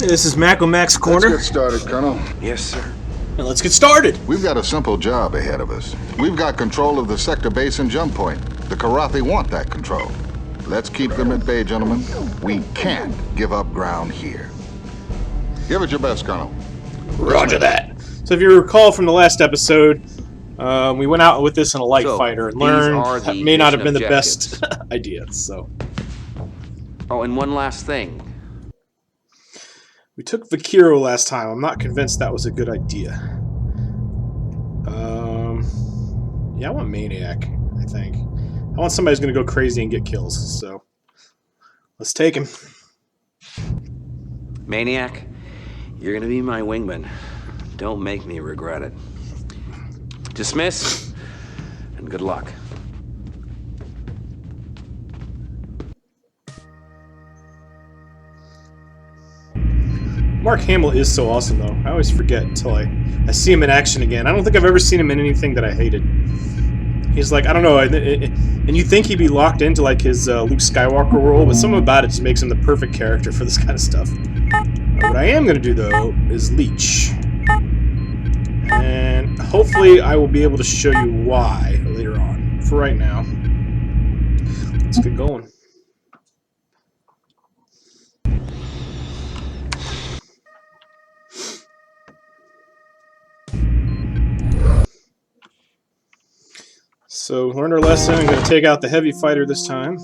This is Mac Mac's corner. Let's get started, Colonel. Yes, sir. Now let's get started. We've got a simple job ahead of us. We've got control of the sector base and jump point. The Kilrathi want that control. Let's keep them at bay, gentlemen. We can't give up ground here. Give it your best, Colonel. Roger that. So if you recall from the last episode, we went out with this in a light fighter and learned that may not have been the best idea. So. Oh, and one last thing. We took Vakiro last time. I'm not convinced that was a good idea. Yeah, I want Maniac, I think. I want somebody who's going to go crazy and get kills, so let's take him. Maniac, you're going to be my wingman. Don't make me regret it. Dismiss, and good luck. Mark Hamill is so awesome, though. I always forget until I see him in action again. I don't think I've ever seen him in anything that I hated. He's like, I don't know, and you think he'd be locked into like his Luke Skywalker role, but something about it just makes him the perfect character for this kind of stuff. What I am going to do, though, is leech. And hopefully I will be able to show you why later on. For right now, let's get going. So, learned our lesson. I'm going to take out the heavy fighter this time.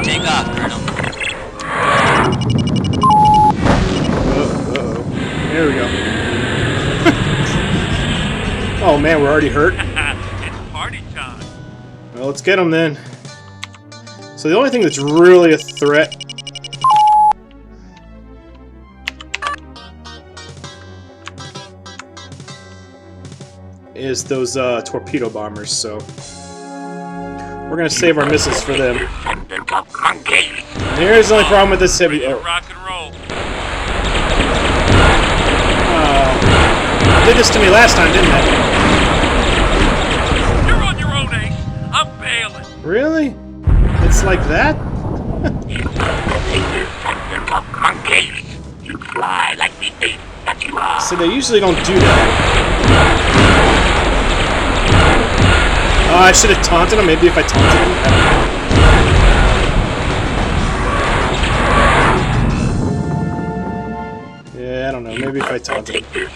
Take off, Colonel. Uh-oh. There we go. Oh man, we're already hurt? It's party time. Well, let's get them then. So the only thing that's really a threat is those torpedo bombers, so we're gonna save our missiles for them. And here's the only problem with this heavy. Oh. Rock and roll. Did this to me last time, didn't it? You're on your own, Ace. I'm bailing. Really? It's like that? You fly like the ape that you are. So they usually don't do that. Oh, I should have taunted him. Maybe if I taunted him. Yeah, I don't know. Maybe if I taunted him.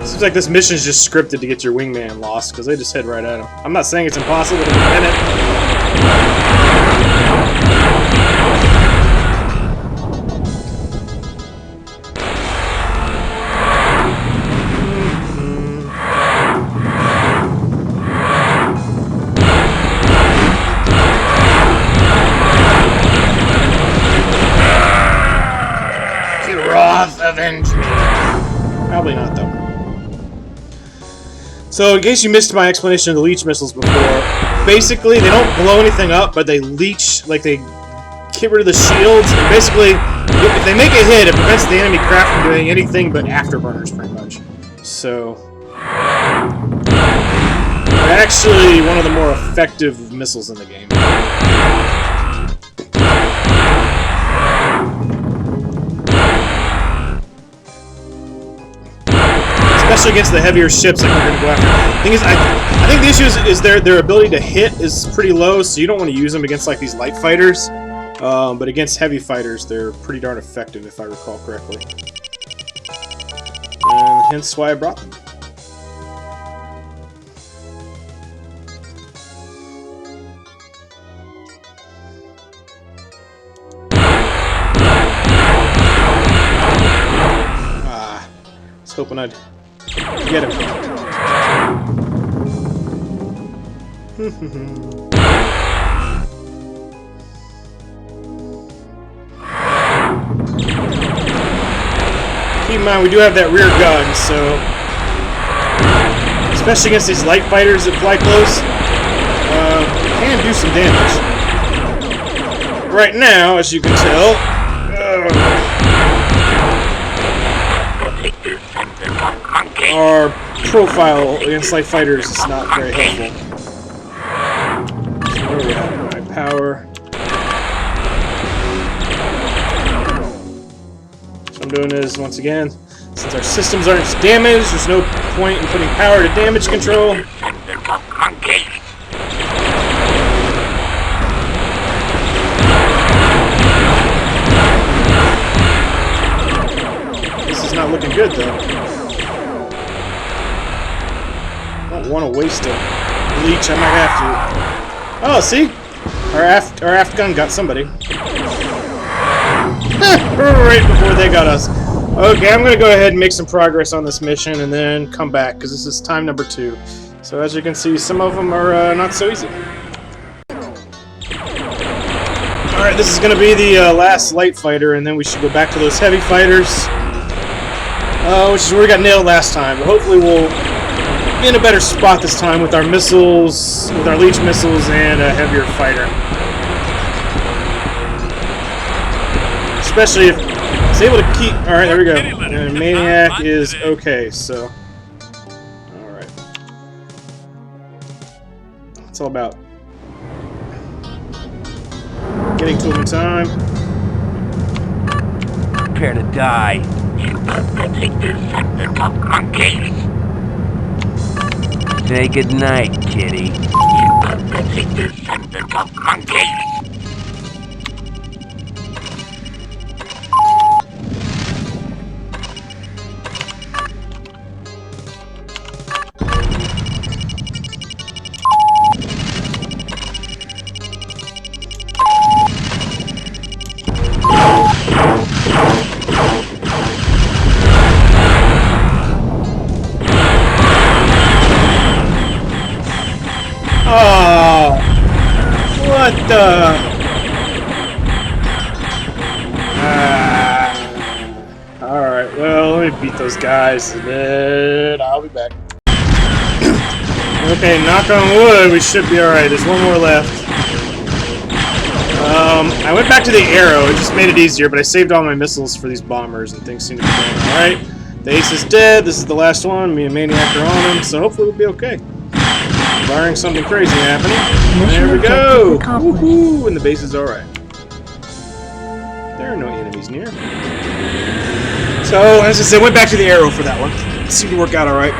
Seems like this mission is just scripted to get your wingman lost, because they just head right at him. I'm not saying it's impossible to prevent it. Avenge me. Probably not, though. So, in case you missed my explanation of the leech missiles before, basically, they don't blow anything up, but they leech, like, they get rid of the shields, and basically, if they make a hit, it prevents the enemy craft from doing anything but afterburners, pretty much. So, they're actually one of the more effective missiles in the game. Especially against the heavier ships like we're going to go after. The thing is, I think the issue is their ability to hit is pretty low, so you don't want to use them against like these light fighters. But against heavy fighters, they're pretty darn effective, if I recall correctly. And hence why I brought them. I was hoping I'd get him. Keep in mind, we do have that rear gun, so especially against these light fighters that fly close, can do some damage. Right now, as you can tell, our profile against light fighters is not very helpful. So where are we at? My power. doing is, once again, since our systems aren't damaged, there's no point in putting power to damage control. Monkey. This is not looking good, though. I don't want to waste a leech. I might have to. Oh, see? Our aft gun got somebody. Right before they got us. Okay, I'm going to go ahead and make some progress on this mission and then come back, because this is time number 2. So as you can see, some of them are not so easy. Alright, this is going to be the last light fighter, and then we should go back to those heavy fighters. Which is where we got nailed last time, but hopefully we'll be in a better spot this time with our missiles, with our leech missiles, and a heavier fighter. Especially if it's able to keep... Alright, there we go. And Maniac is okay, so... Alright. It's all about getting to him in time. Prepare to die. Monkeys. Say goodnight, kitty. Monkeys. Oh, what the? Alright, well, let me beat those guys, and then I'll be back. Okay, knock on wood, we should be alright. There's one more left. I went back to the arrow, it just made it easier, but I saved all my missiles for these bombers, and things seem to be going alright. The ace is dead, this is the last one, me and Maniac are on him, so hopefully we'll be okay. Barring something crazy happening. There we go! Woohoo! And the base is alright. There are no enemies near. So, as I said, went back to the arrow for that one. It seemed to work out alright.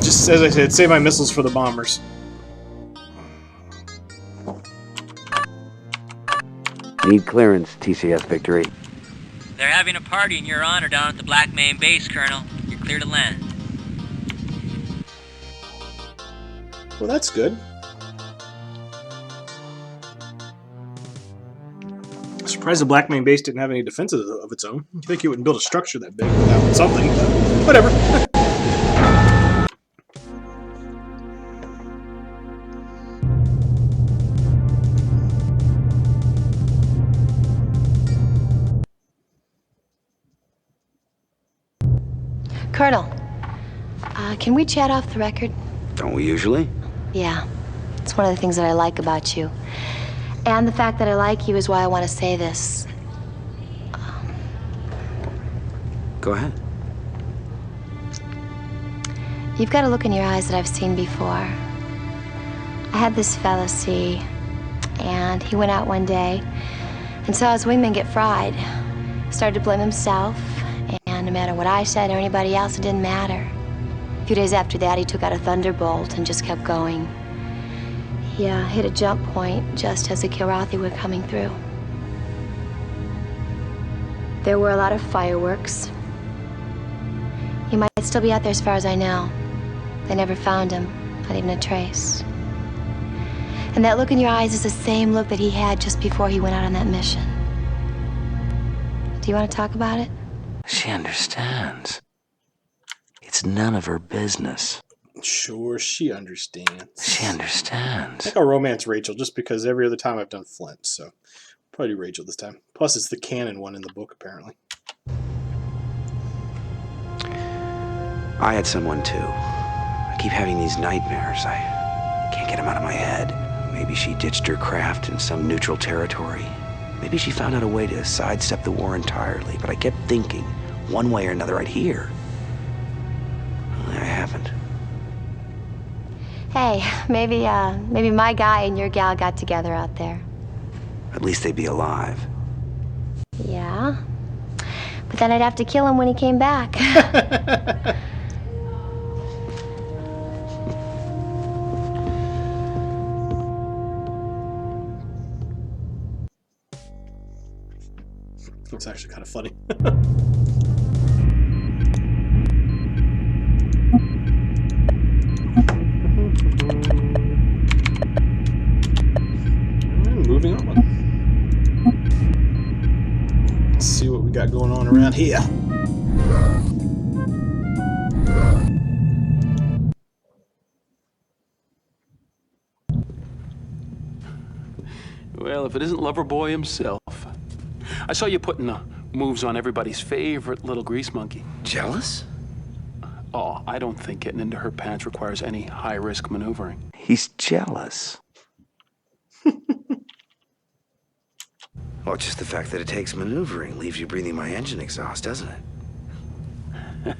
Just, as I said, save my missiles for the bombers. Need clearance, TCS Victory. They're having a party in your honor down at the Black Main Base, Colonel. You're clear to land. Well, that's good. I'm surprised the Black Main Base didn't have any defenses of its own. You'd think you wouldn't build a structure that big without something, but whatever. Colonel, can we chat off the record? Don't we usually? Yeah, it's one of the things that I like about you. And the fact that I like you is why I want to say this. Go ahead. You've got a look in your eyes that I've seen before. I had this fella see, and he went out one day and saw his wingman get fried. Started to blame himself, and no matter what I said or anybody else, it didn't matter. A few days after that, he took out a thunderbolt and just kept going. He hit a jump point just as the Kilrathi were coming through. There were a lot of fireworks. He might still be out there as far as I know. They never found him, not even a trace. And that look in your eyes is the same look that he had just before he went out on that mission. Do you want to talk about it? She understands. It's none of her business. Sure, she understands. She I understands. think I'll romance Rachel just because every other time I've done Flint, so probably do Rachel this time. Plus, it's the canon one in the book, apparently. I had someone too. I keep having these nightmares. I can't get them out of my head. Maybe she ditched her craft in some neutral territory. Maybe she found out a way to sidestep the war entirely, but I kept thinking, one way or another, I'd hear. I haven't. Hey, maybe my guy and your gal got together out there. At least they'd be alive. Yeah? But then I'd have to kill him when he came back. It's actually kind of funny. And moving on. Let's see what we got going on around here. Well, if it isn't Loverboy himself. I saw you putting the moves on everybody's favorite little grease monkey. Jealous? Oh, I don't think getting into her pants requires any high-risk maneuvering. He's jealous. Well, just the fact that it takes maneuvering leaves you breathing my engine exhaust, doesn't it?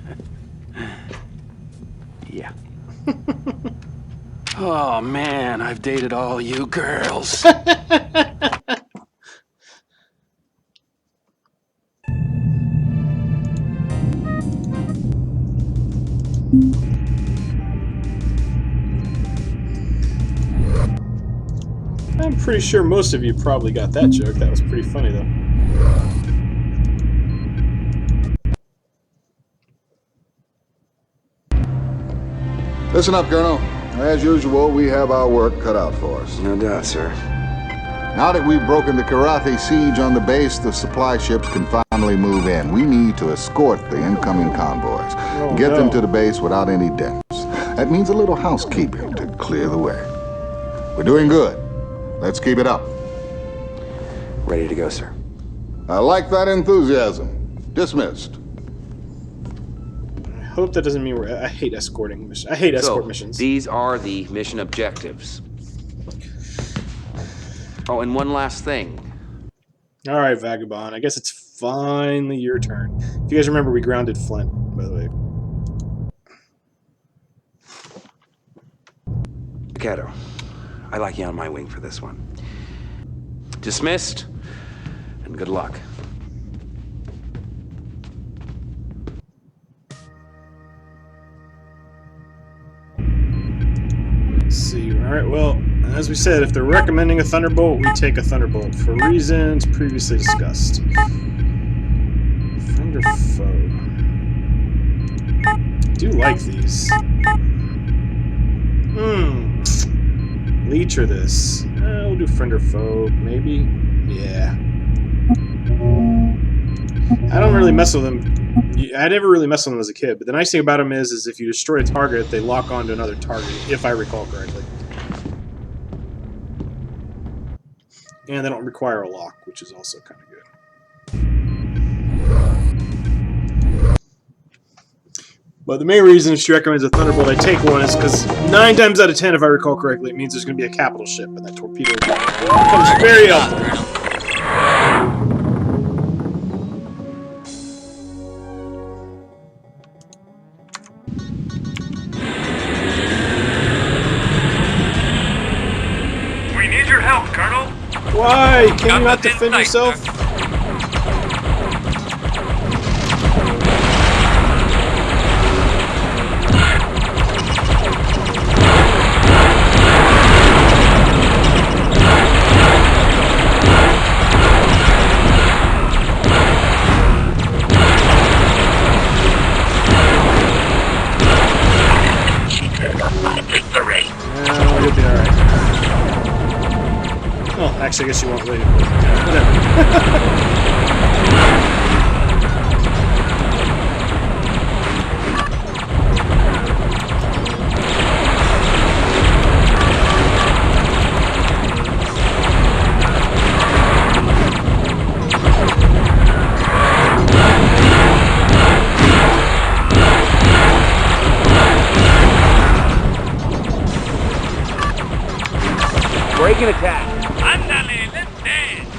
Yeah. Oh, man, I've dated all you girls. I'm pretty sure most of you probably got that joke. That was pretty funny, though. Listen up, Colonel. As usual, we have our work cut out for us. No doubt, sir. Now that we've broken the Kilrathi siege on the base, the supply ships can finally move in. We need to escort the incoming convoys. Get them to the base without any deaths. That means a little housekeeping to clear the way. We're doing good. Let's keep it up. Ready to go, sir. I like that enthusiasm. Dismissed. I hope that doesn't mean I hate escorting missions. I hate escort missions. These are the mission objectives. Oh, and one last thing. All right, Vagabond. I guess it's finally your turn. If you guys remember, we grounded Flint, by the way. Kato, I like you on my wing for this one. Dismissed, and good luck. Let's see. All right, well, as we said, if they're recommending a Thunderbolt, we take a Thunderbolt for reasons previously discussed. Friend or foe? I do like these. Leech or this? We'll do friend or foe, maybe? Yeah. I don't really mess with them. I never really messed with them as a kid, but the nice thing about them is if you destroy a target, they lock onto another target, if I recall correctly. And they don't require a lock, which is also kind of good. But the main reason she recommends a Thunderbolt I take one is because 9 times out of 10, if I recall correctly, it means there's going to be a capital ship, and that torpedo becomes very helpful. We need your help, Colonel. Why? Can you not defend yourself? Victory. No, you'll be alright. Well, actually, I guess you won't leave. Whatever. Break and attack. Ándale, let's dance.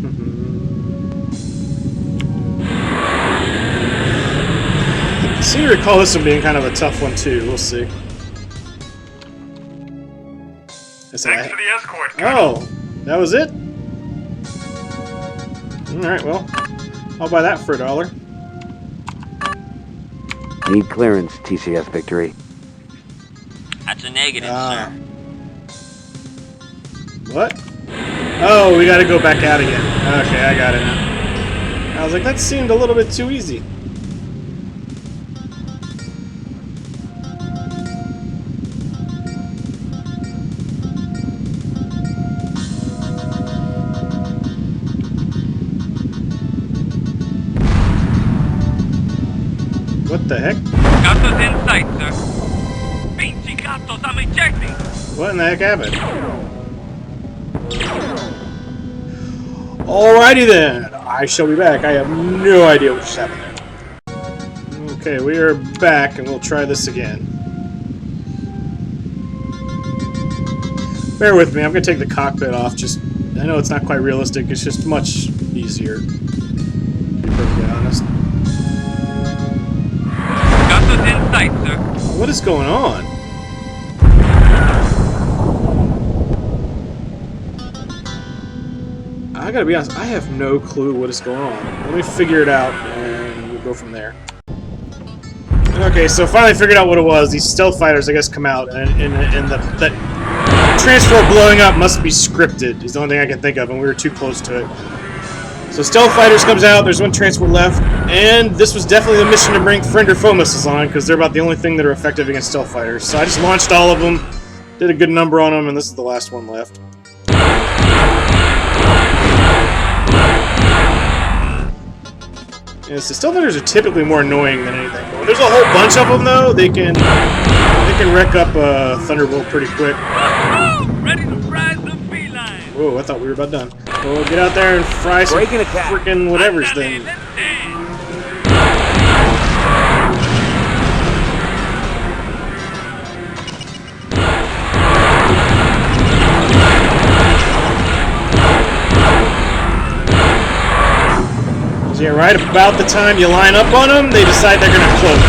I seem to recall this one being kind of a tough one too. We'll see. Thanks for the escort, Colonel. Oh, that was it? Alright, well, I'll buy that for $1. Need clearance, TCS Victory. That's a negative, sir. What? Oh, we gotta go back out again. Okay, I got it now. I was like, that seemed a little bit too easy. What the heck? Gato's in sight, sir. Pinchi gatos, I'm ejecting. What in the heck happened? Alrighty then, I shall be back. I have no idea what just happened there. Okay, we are back and we'll try this again. Bear with me, I'm gonna take the cockpit off. Just, I know it's not quite realistic, it's just much easier. To be perfectly honest. Gato's in sight, sir. What is going on? I gotta be honest, I have no clue what is going on. Let me figure it out, and we'll go from there. Okay, so finally figured out what it was. These stealth fighters, I guess, come out, and that transfer blowing up must be scripted, is the only thing I can think of, and we were too close to it. So stealth fighters comes out, there's one transport left, and this was definitely the mission to bring friend or foe missiles on, because they're about the only thing that are effective against stealth fighters. So I just launched all of them, did a good number on them, and this is the last one left. Yes, the stealth fighters are typically more annoying than anything. But when there's a whole bunch of them, though, they can wreck up a Thunderbolt pretty quick. Ready to fry the feline. Whoa, I thought we were about done. Well, get out there and fry some freaking whatever's thing. Let's dance. So yeah, right about the time you line up on them, they decide they're gonna cloak.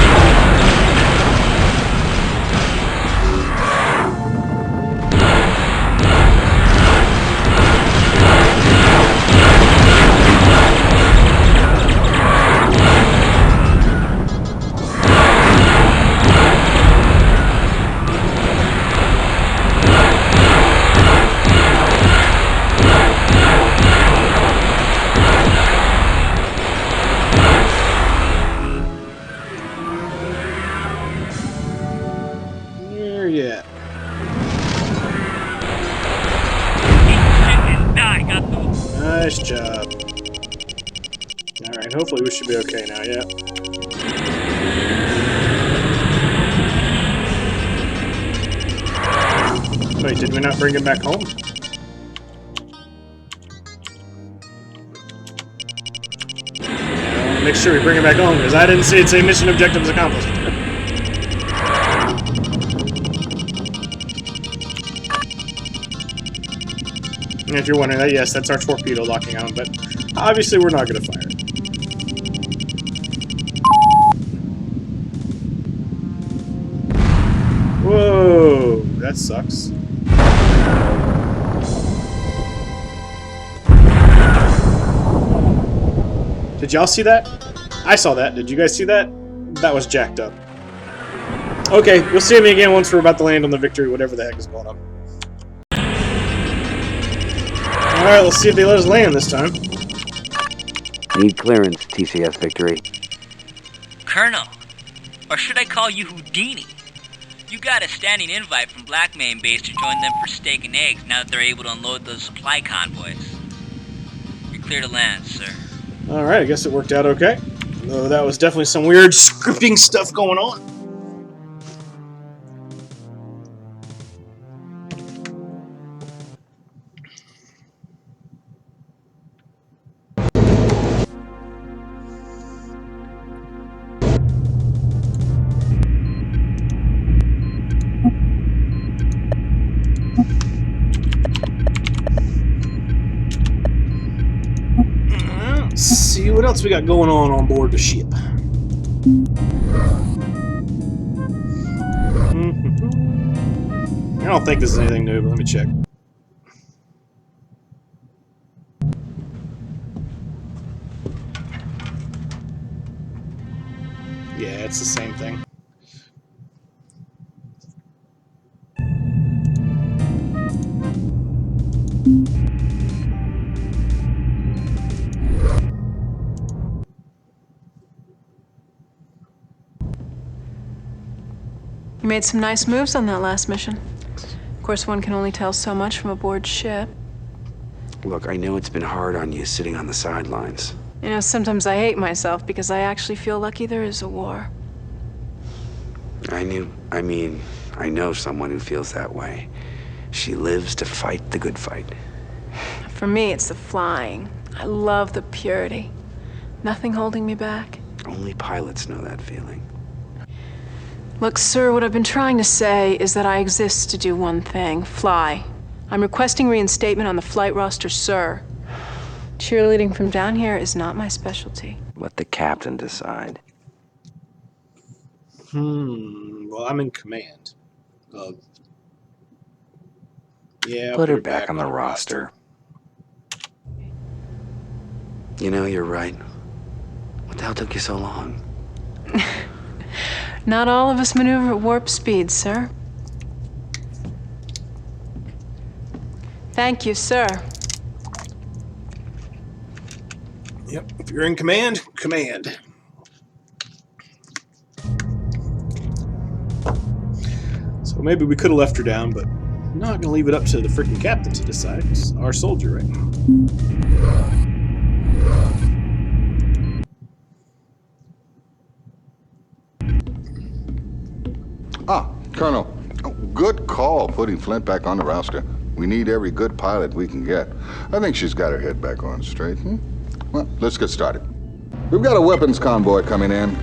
Yeah. Nice job. Alright, hopefully we should be okay now, yeah. Wait, did we not bring him back home? I want to make sure we bring him back home, because I didn't see it say mission objectives accomplished. And if you're wondering that, yes, that's our torpedo locking on, but obviously we're not going to fire it. Whoa, that sucks. Did y'all see that? I saw that. Did you guys see that? That was jacked up. Okay, you'll see me again once we're about to land on the Victory, whatever the heck is going on. Alright, let's see if they let us land this time. Need clearance, TCS Victory. Colonel, or should I call you Houdini? You got a standing invite from Black Main Base to join them for steak and eggs now that they're able to unload those supply convoys. You're clear to land, sir. Alright, I guess it worked out okay. Though that was definitely some weird scripting stuff going on. Let's see what else we got going on board the ship. I don't think this is anything new, but let me check. Yeah, it's the same thing. You made some nice moves on that last mission. Of course, one can only tell so much from aboard ship. Look, I know it's been hard on you sitting on the sidelines. You know, sometimes I hate myself because I actually feel lucky there is a war. I know someone who feels that way. She lives to fight the good fight. For me, it's the flying. I love the purity. Nothing holding me back. Only pilots know that feeling. Look, sir, what I've been trying to say is that I exist to do one thing, fly. I'm requesting reinstatement on the flight roster, sir. Cheerleading from down here is not my specialty. Let the captain decide. Well, I'm in command. Yeah, Put her back on the roster. You know, you're right. What the hell took you so long? Not all of us maneuver at warp speed, sir. Thank you, sir. Yep, if you're in command, command. So maybe we could have left her down, but I'm not going to leave it up to the freaking captain to decide. It's our soldier, right? Ah, Colonel. Oh, good call putting Flint back on the roster. We need every good pilot we can get. I think she's got her head back on straight. Well, let's get started. We've got a weapons convoy coming in.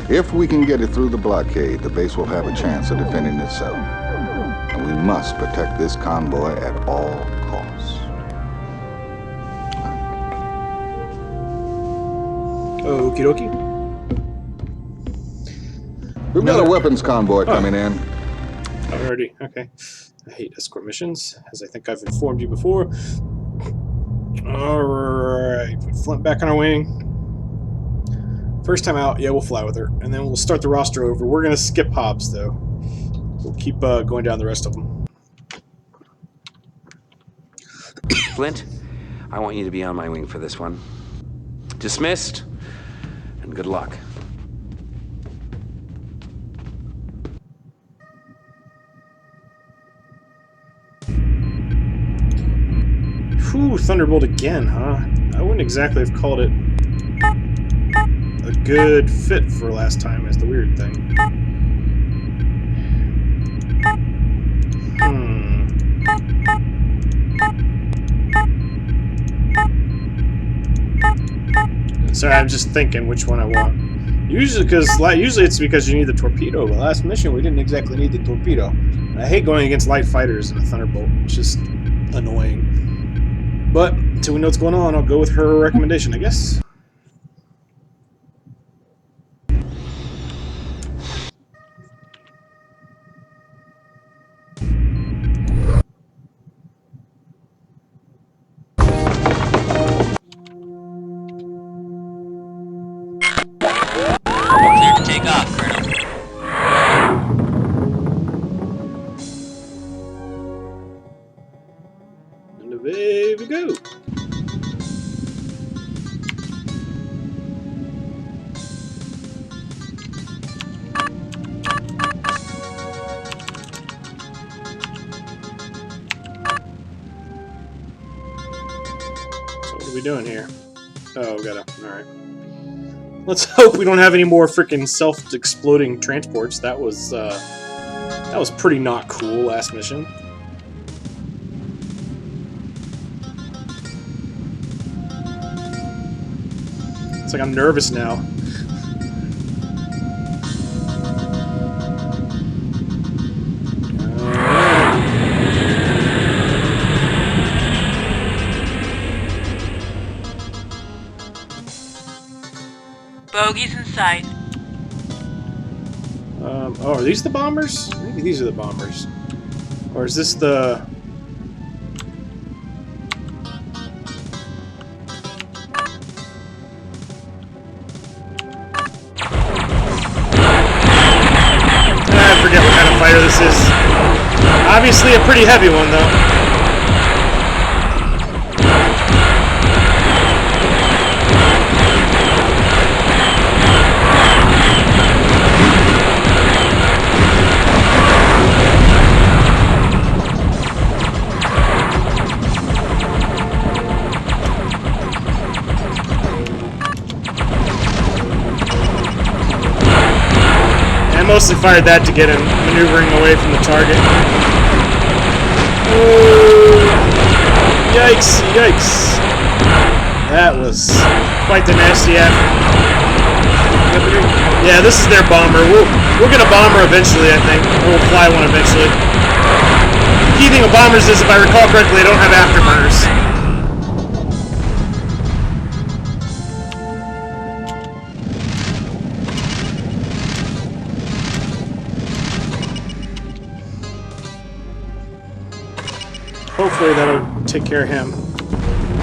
If we can get it through the blockade, the base will have a chance of defending itself. And we must protect this convoy at all costs. Okie dokie. We've got a weapons convoy coming in. Already, okay. I hate escort missions, as I think I've informed you before. Alright, put Flint back on our wing. First time out, yeah, we'll fly with her. And then we'll start the roster over. We're going to skip Hobbs, though. We'll keep going down the rest of them. Flint, I want you to be on my wing for this one. Dismissed, and good luck. Whew, Thunderbolt again, huh? I wouldn't exactly have called it a good fit for last time, is the weird thing. Sorry, I'm just thinking which one I want. Usually it's because you need the torpedo, but last mission we didn't exactly need the torpedo. And I hate going against light fighters in a Thunderbolt. It's just annoying. But until we know what's going on, I'll go with her recommendation, I guess. Clear to take off, Colonel. And away we go. So what are we doing here? Oh, we gotta. All right. Let's hope we don't have any more freaking self-exploding transports. That was pretty not cool last mission. It's like I'm nervous now. Bogies in sight. Oh, are these the bombers? Maybe these are the bombers. Or is this the... I forget what kind of fighter this is. Obviously a pretty heavy one, though. Mostly fired that to get him maneuvering away from the target. Oh, yikes, yikes. That was quite the nasty act. Yeah, this is their bomber. We're gonna bomb her eventually, I think. Or we'll fly one eventually. The key thing of bombers is, if I recall correctly, they don't have afterburners. Hopefully that'll take care of him.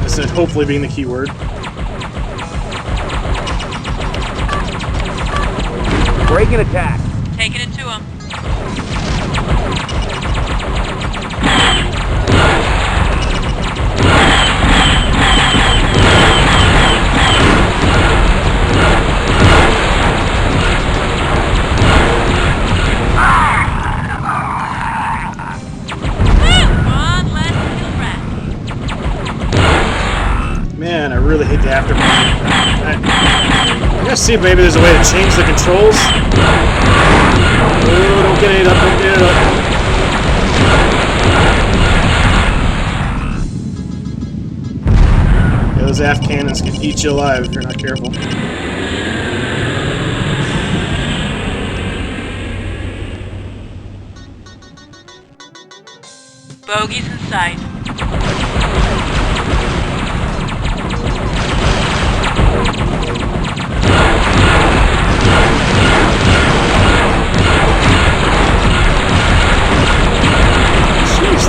I said hopefully being the key word. Break and attack. Taking it to him. Man, I really hate the afterburner. I gotta see if maybe there's a way to change the controls. Oh, don't get it up, don't get it up. Yeah, those aft cannons can eat you alive if you're not careful. Bogies in sight.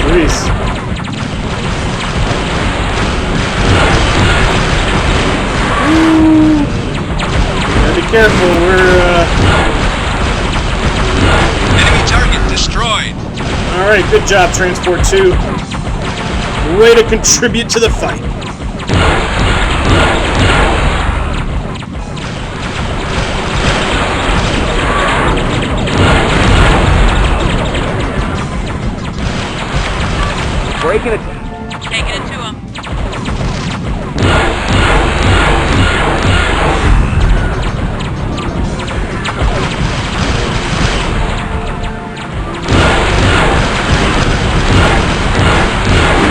Jeez. Be careful, Enemy target destroyed. Alright, good job, Transport 2. Way to contribute to the fight. Breaking it. Taking it to him.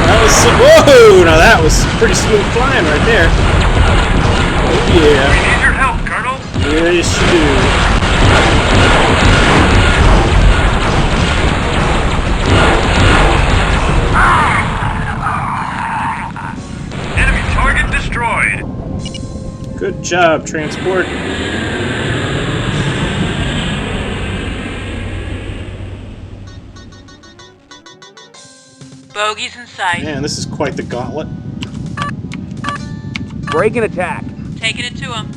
That was some, whoa! Now that was pretty smooth flying right there. Oh yeah. We need your help, Colonel. Yes, you do. Good job, Transport. Bogies in sight. Man, this is quite the gauntlet. Break and attack. Taking it to him.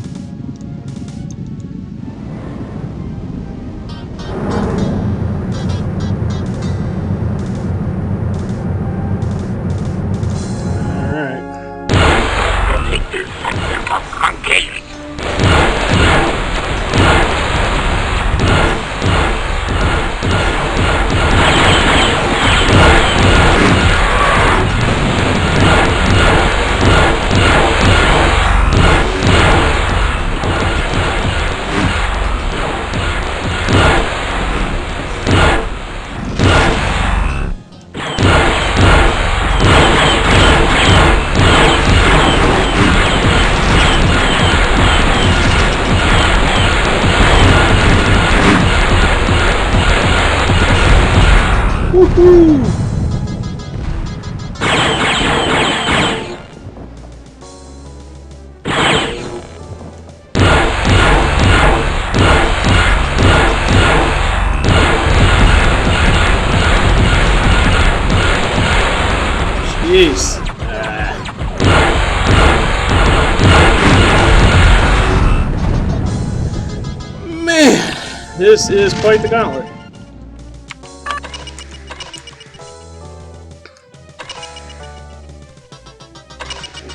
This is quite the gauntlet.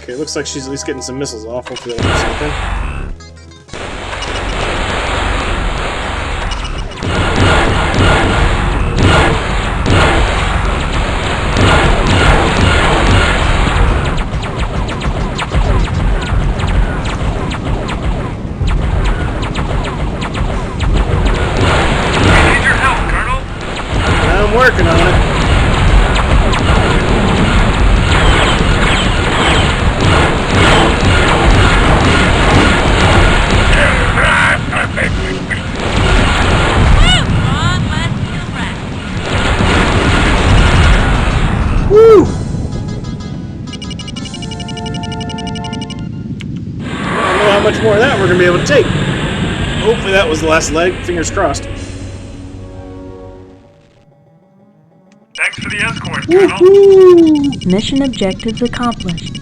Okay, looks like she's at least getting some missiles off. Hopefully that'll do something. I'm working on it. Woo! I don't know how much more of that we're gonna be able to take. Hopefully that was the last leg. Fingers crossed. Thanks for the escort, Colonel. Woo-hoo! Mission objectives accomplished.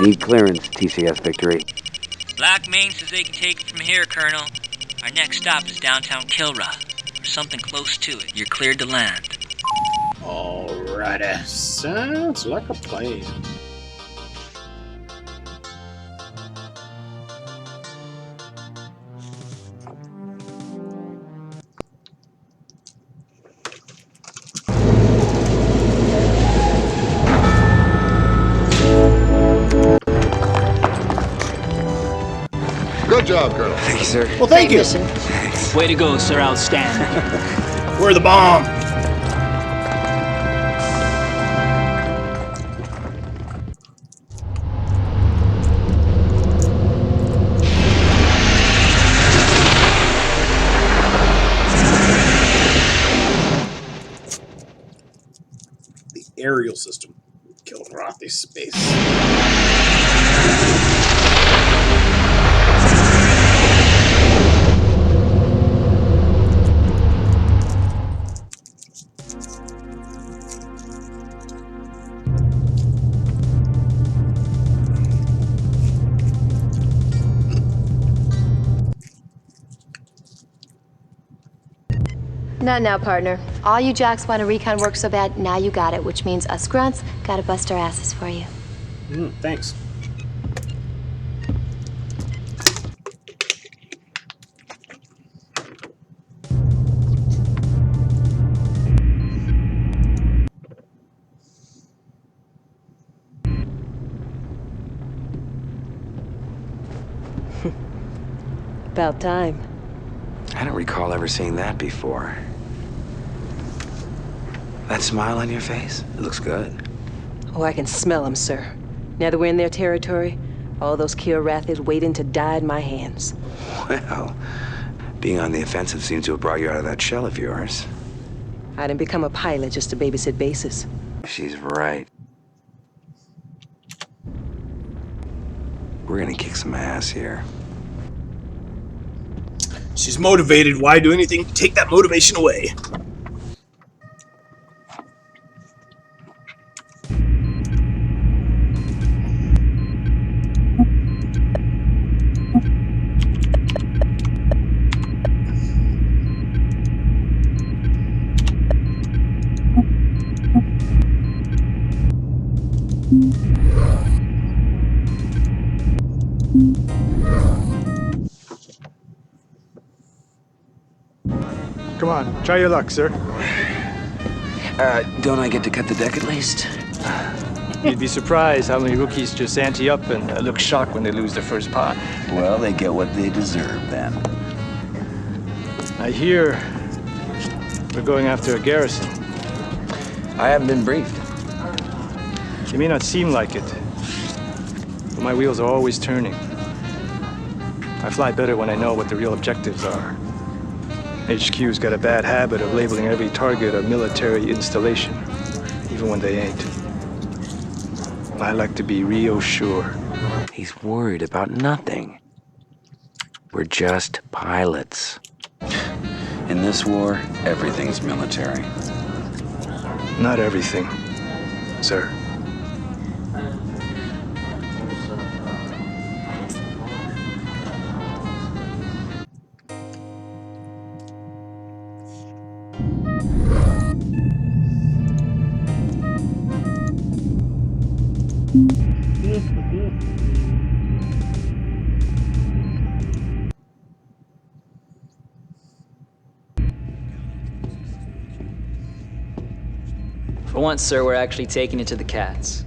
Need clearance, TCS Victory. Black Main says they can take it from here, Colonel. Our next stop is downtown Kilrathi, or something close to it. You're cleared to land. Alrighty. Sounds like a plan. Good job, Colonel. Thank you, sir. Well, thank you. Thanks. Way to go, sir. Outstanding. We're the bomb. The aerial system. Kilrathi Space. Not now, partner. All you jocks want to recon work so bad, now you got it, which means us grunts gotta bust our asses for you. Thanks. About time. I don't recall ever seeing that before. That smile on your face? It looks good. Oh, I can smell them, sir. Now that we're in their territory, all those Kilrathis waiting to die in my hands. Well, being on the offensive seems to have brought you out of that shell of yours. I didn't become a pilot just to babysit bases. She's right. We're gonna kick some ass here. She's motivated. Why do anything to take that motivation away? Come on, try your luck, sir. Don't I get to cut the deck at least? You'd be surprised how many rookies just ante up and look shocked when they lose their first pot. Well, they get what they deserve then. I hear we're going after a garrison. I haven't been briefed. It may not seem like it, but my wheels are always turning. I fly better when I know what the real objectives are. HQ's got a bad habit of labeling every target a military installation, even when they ain't. I like to be real sure. He's worried about nothing. We're just pilots. In this war, everything's military. Not everything, sir. For once, sir, we're actually taking it to the cats.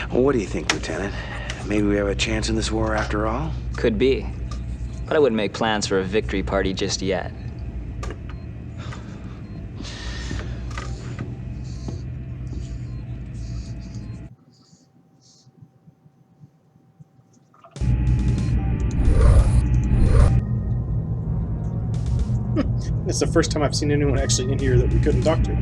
Well, what do you think, Lieutenant? Maybe we have a chance in this war after all? Could be. But I wouldn't make plans for a victory party just yet. It's the first time I've seen anyone actually in here that we couldn't talk to.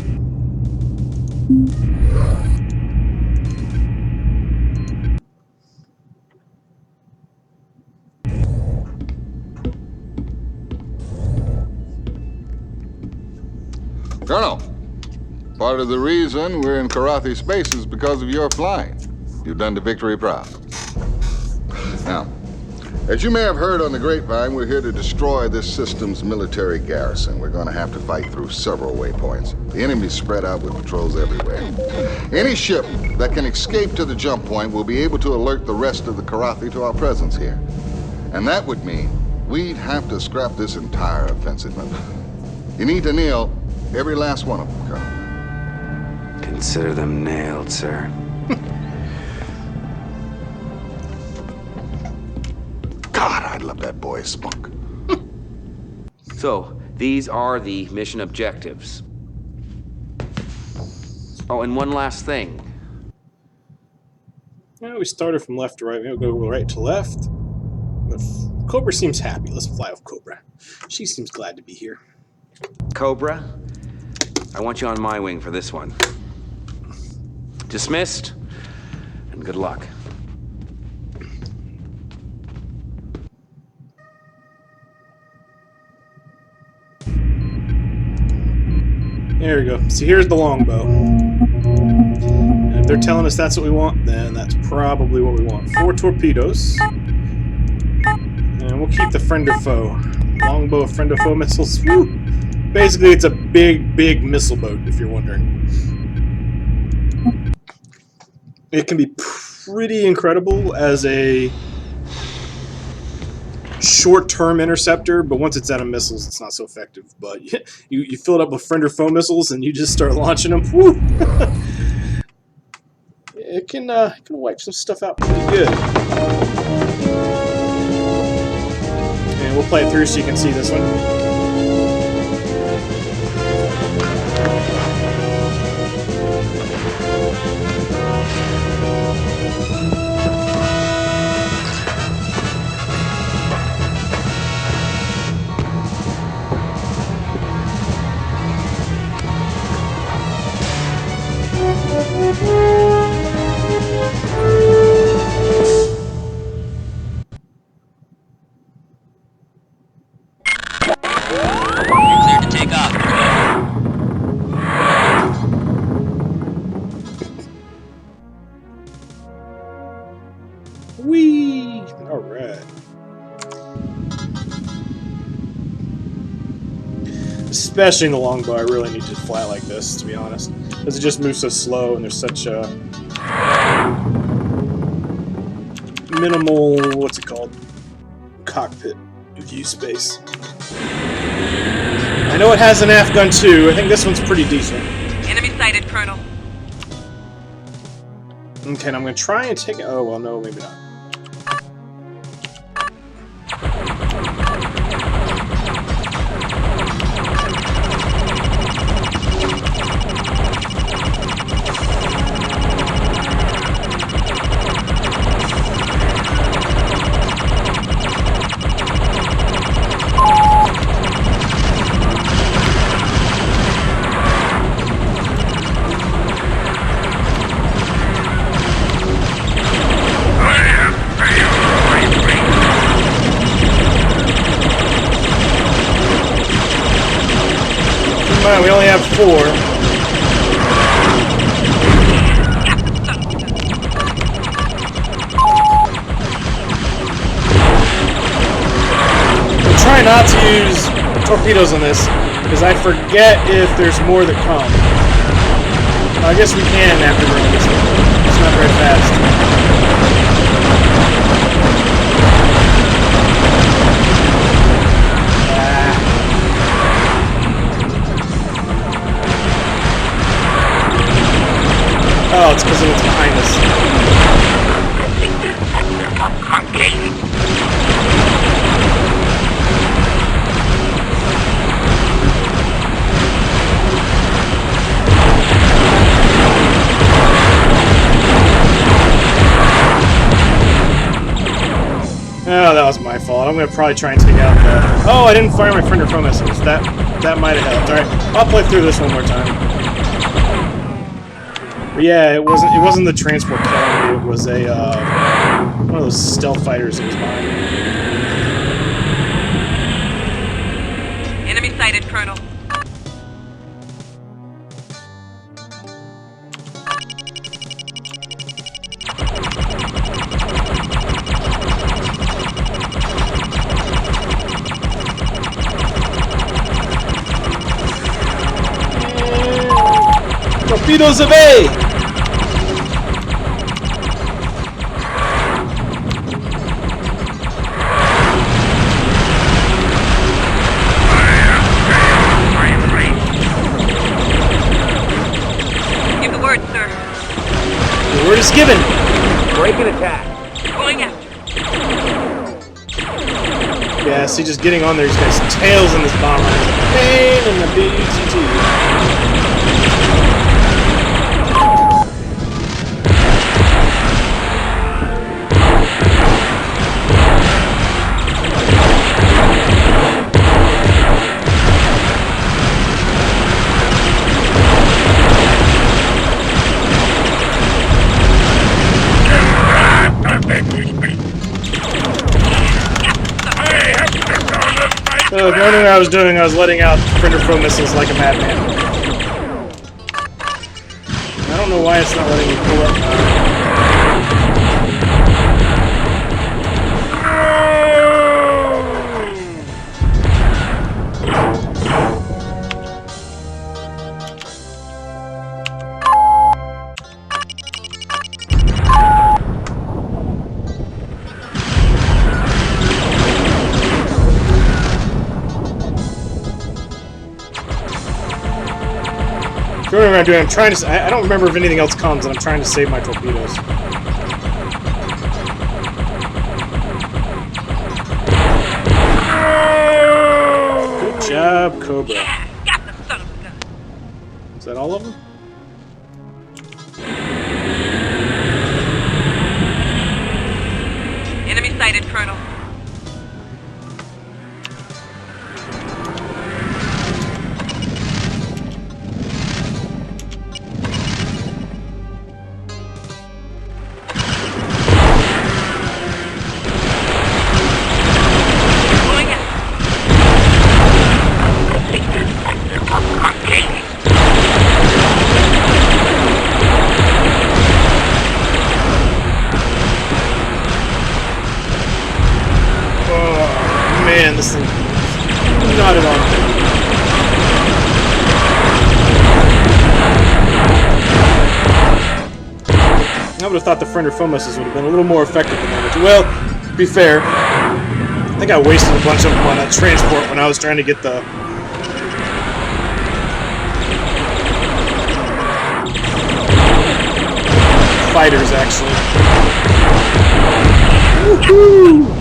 Colonel, part of the reason we're in Kilrathi Space is because of your flying. You've done the Victory proud. Now, as you may have heard on the grapevine, we're here to destroy this system's military garrison. We're going to have to fight through several waypoints. The enemy's spread out with patrols everywhere. Any ship that can escape to the jump point will be able to alert the rest of the Kilrathi to our presence here. And that would mean we'd have to scrap this entire offensive. You need to nail every last one of them, Colonel. Consider them nailed, sir. God, I love that boy's spunk. So, these are the mission objectives. Oh, and one last thing. Yeah, we started from left to right. Maybe we'll go right to left. But Cobra seems happy. Let's fly with Cobra. She seems glad to be here. Cobra, I want you on my wing for this one. Dismissed, and good luck. There we go. So here's the longbow. And if they're telling us that's what we want, then that's probably what we want. 4 torpedoes. And we'll keep the friend or foe. Longbow, friend or foe missiles. Woo! Basically, it's a big, big missile boat, if you're wondering. It can be pretty incredible as a short-term interceptor, but once it's out of missiles, it's not so effective. But you fill it up with friend or foe missiles, and you just start launching them. Woo! It can wipe some stuff out pretty good. And we'll play it through so you can see this one. Clear to take off. Whee! Alright. Especially in the longbow, I really need to fly like this, to be honest. Because it just moves so slow and there's such a minimal, what's it called? Cockpit view space. I know it has an AF gun too. I think this one's pretty decent. Enemy sighted, Colonel. Okay, and I'm going to try and take it. Oh, well, no, maybe not. We only have 4. I'm trying not to use torpedoes on this, because I forget if there's more that come. I guess we can after we're on this one. It's not very fast. Oh, it's because it's behind us. Oh, that was my fault. I'm gonna probably try and take out the... Oh, I didn't fire my friend or foe missiles. That might have helped. Alright, I'll play through this one more time. But yeah, it wasn't the transport killing me. It was a one of those stealth fighters that was behind me. Enemy sighted, Colonel. Torpedoes away! Give the word, sir. The word is given. Break and attack. Going after. Yeah, see, just getting on there, he's got some tails in this bomber. Pain in the BGT. So if you wonder what I was doing, I was letting out friend or foe missiles like a madman. I don't know why it's not letting me pull up. What I'm doing, I'm trying to... I don't remember if anything else comes, and I'm trying to save my torpedoes. Good job, Cobra. Is that all of them? Enemy sighted, Colonel. Man, this thing... Not at all. I would have thought the friend or foe missiles would have been a little more effective than that. Well, to be fair, I think I wasted a bunch of them on that transport when I was trying to get the... fighters, actually. Woohoo!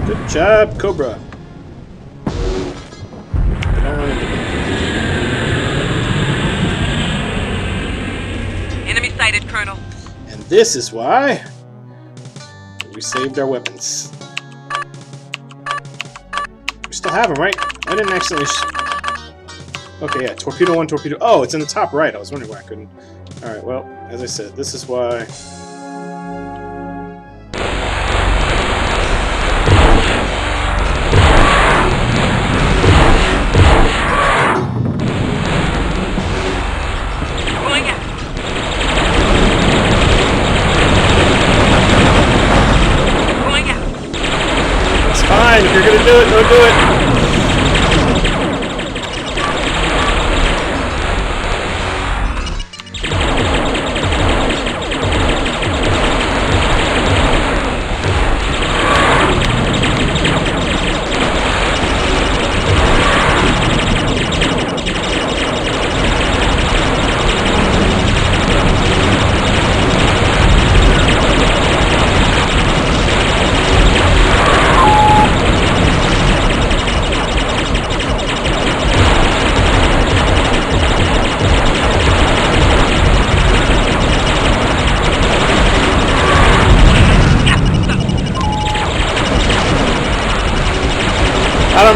Good job, Cobra. Enemy sighted, Colonel. And this is why we saved our weapons. We still have them, right? I didn't accidentally... Okay, yeah, torpedo 1, torpedo... Oh, it's in the top right. I was wondering why I couldn't... Alright, well, as I said, this is why... Fine, if you're gonna do it, go do it.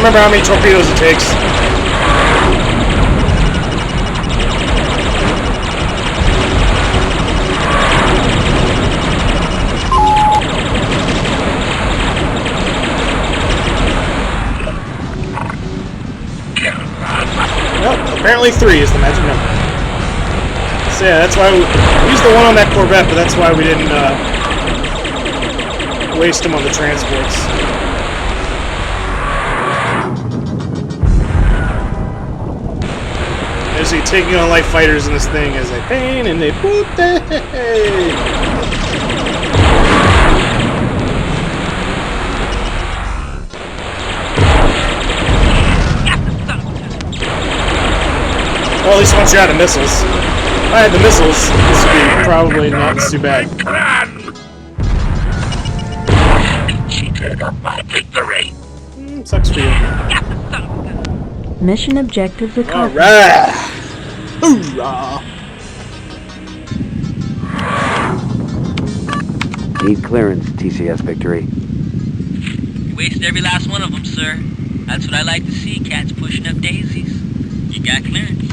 remember how many torpedoes it takes. Well, apparently 3 is the magic number. So yeah, that's why we used the one on that Corvette, but that's why we didn't waste them on the transports. As they taking on light fighters in this thing as they pain and they boot. Well, at least once you're out of missiles. If I had the missiles, this would be probably not too bad. Cheated of my victory. Sucks for you. Mission objectives accomplished. Alright! Hoorah! Need clearance, TCS Victory. You wasted every last one of them, sir. That's what I like to see, cats pushing up daisies. You got clearance.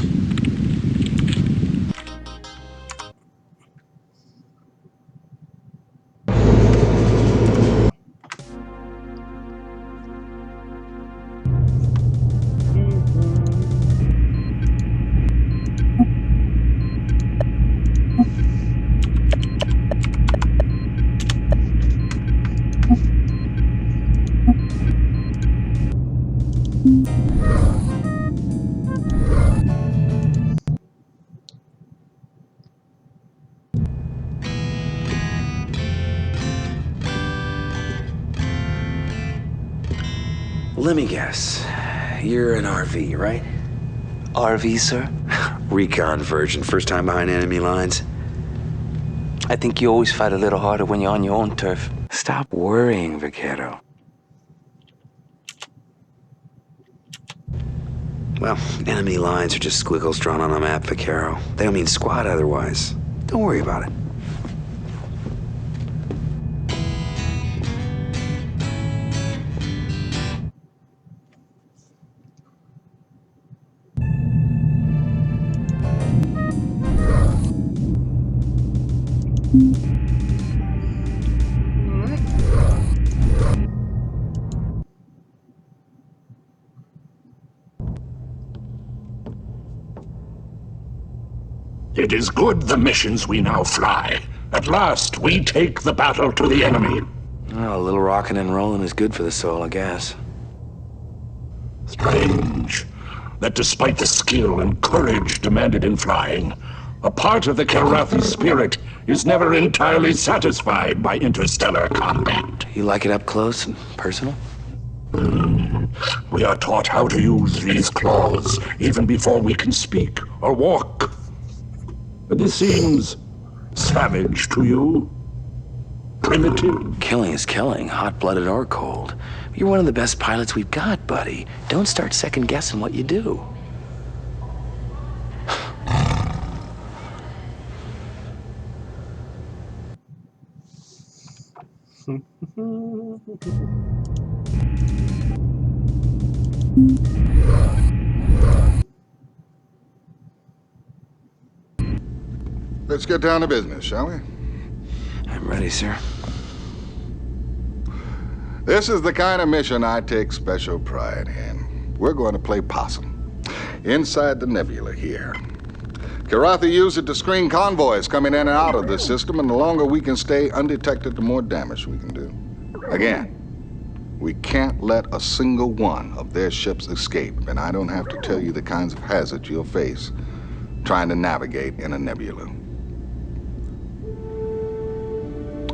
Let me guess. You're an RV, right? RV, sir? Recon version. First time behind enemy lines. I think you always fight a little harder when you're on your own turf. Stop worrying, Vaquero. Well, enemy lines are just squiggles drawn on a map, Vaquero. They don't mean squat otherwise. Don't worry about it. It is good the missions we now fly. At last, we take the battle to the enemy. Well, a little rocking and rolling is good for the soul, I guess. Strange that despite the skill and courage demanded in flying, a part of the Kilrathi spirit is never entirely satisfied by interstellar combat. You like it up close and personal? We are taught how to use these claws even before we can speak or walk. But this seems savage to you? Primitive? Killing is killing, hot-blooded or cold. You're one of the best pilots we've got, buddy. Don't start second-guessing what you do. Let's get down to business, shall we? I'm ready, sir. This is the kind of mission I take special pride in. We're going to play possum inside the nebula here. Kilrathi used it to screen convoys coming in and out of the system, and the longer we can stay undetected, the more damage we can do. Again, we can't let a single one of their ships escape, and I don't have to tell you the kinds of hazards you'll face trying to navigate in a nebula.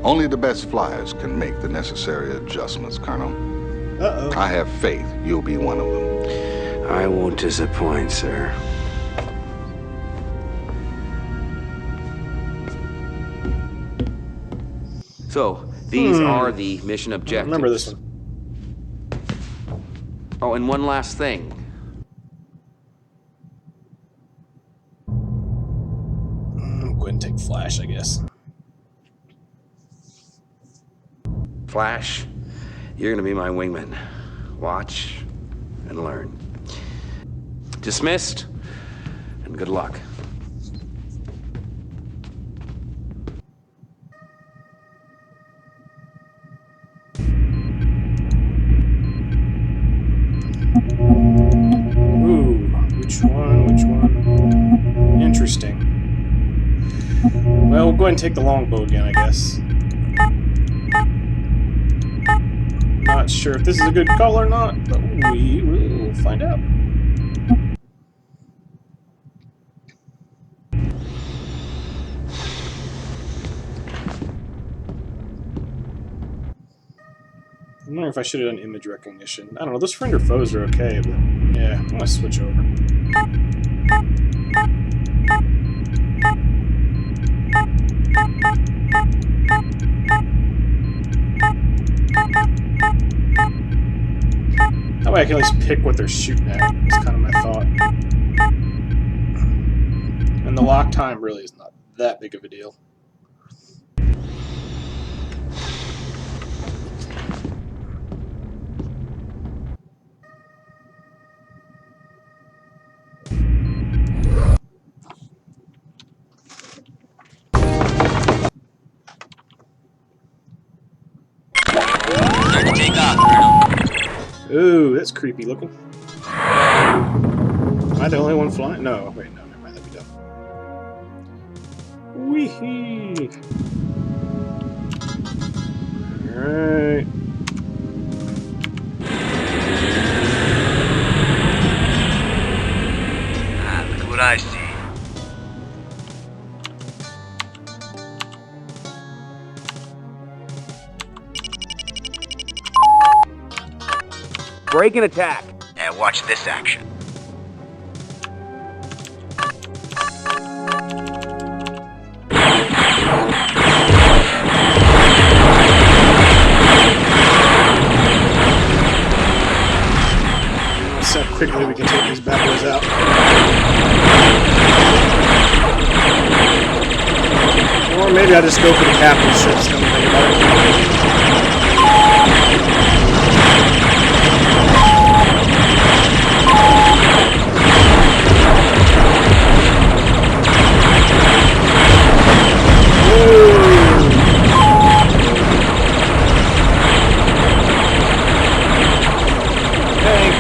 Only the best flyers can make the necessary adjustments, Colonel. Uh-oh. I have faith you'll be one of them. I won't disappoint, sir. So, these are the mission objectives. Remember this one. Oh, and one last thing. Go ahead and take Flash, I guess. Flash, you're gonna be my wingman. Watch, and learn. Dismissed, and good luck. Ooh, which one? Which one? Interesting. Well, we'll go ahead and take the longbow again, I guess. Not sure if this is a good call or not, but we will find out. I'm wondering if I should have done image recognition. I don't know, those friend or foes are okay, but yeah, I'm gonna switch over. That way I can at least pick what they're shooting at. That's kind of my thought. And the lock time really is not that big of a deal. Take off, Colonel. Ooh, that's creepy looking. Am I the only one flying? No, wait, no, never mind, that'd be dumb. Wee-hee! Alright. Ah, look what I see. Break and attack. And watch this action. Let's see how quickly we can take these bad boys out. Or maybe I'll just go for the captain's ships. Don't think about it.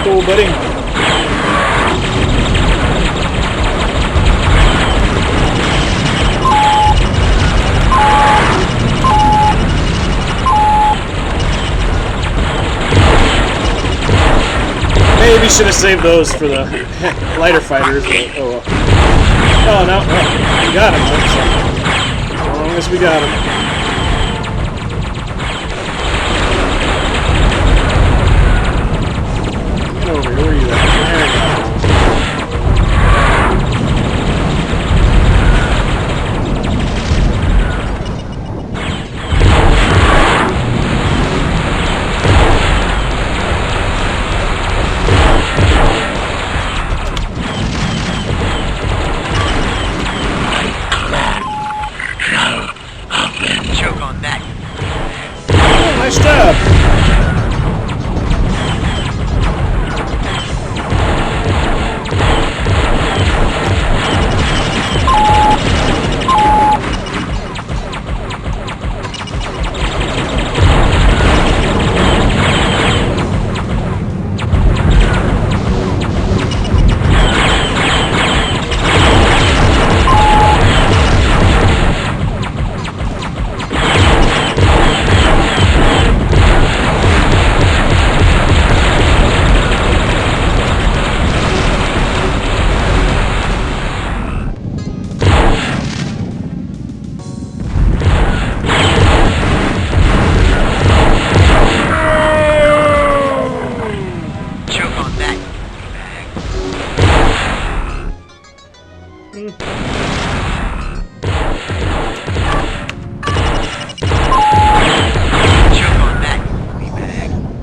Cool, buddy. Maybe should have saved those for the lighter fighters. But, oh well. Oh no, well, we got him. So as long as we got him. Over here, where are you at? There you go. Choke on that. Oh, nice job.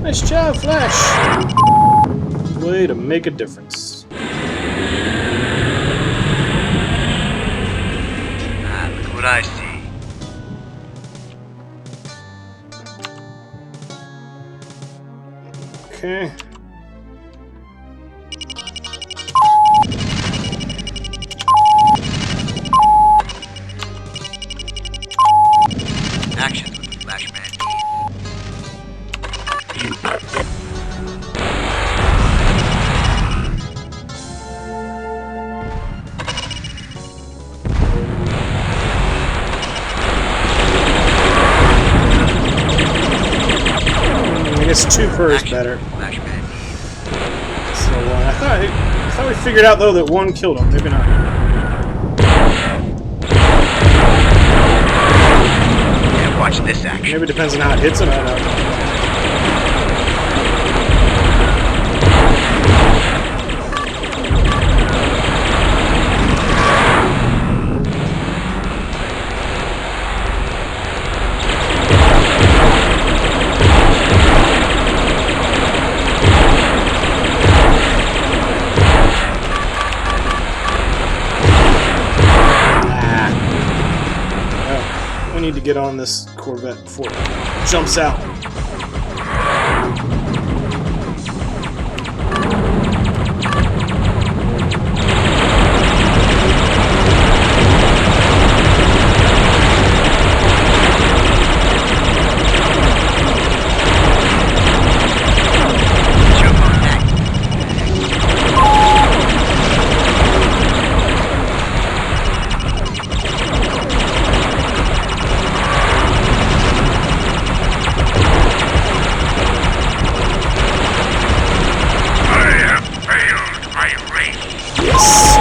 Nice job, Flash! Way to make a difference. Ah, look what I see. Okay. guess 2 per is better. So I thought we figured out though that 1 killed him. Maybe not. Yeah, watch this action. Maybe it depends on how it hits him. I don't know. We need to get on this Corvette before it jumps out.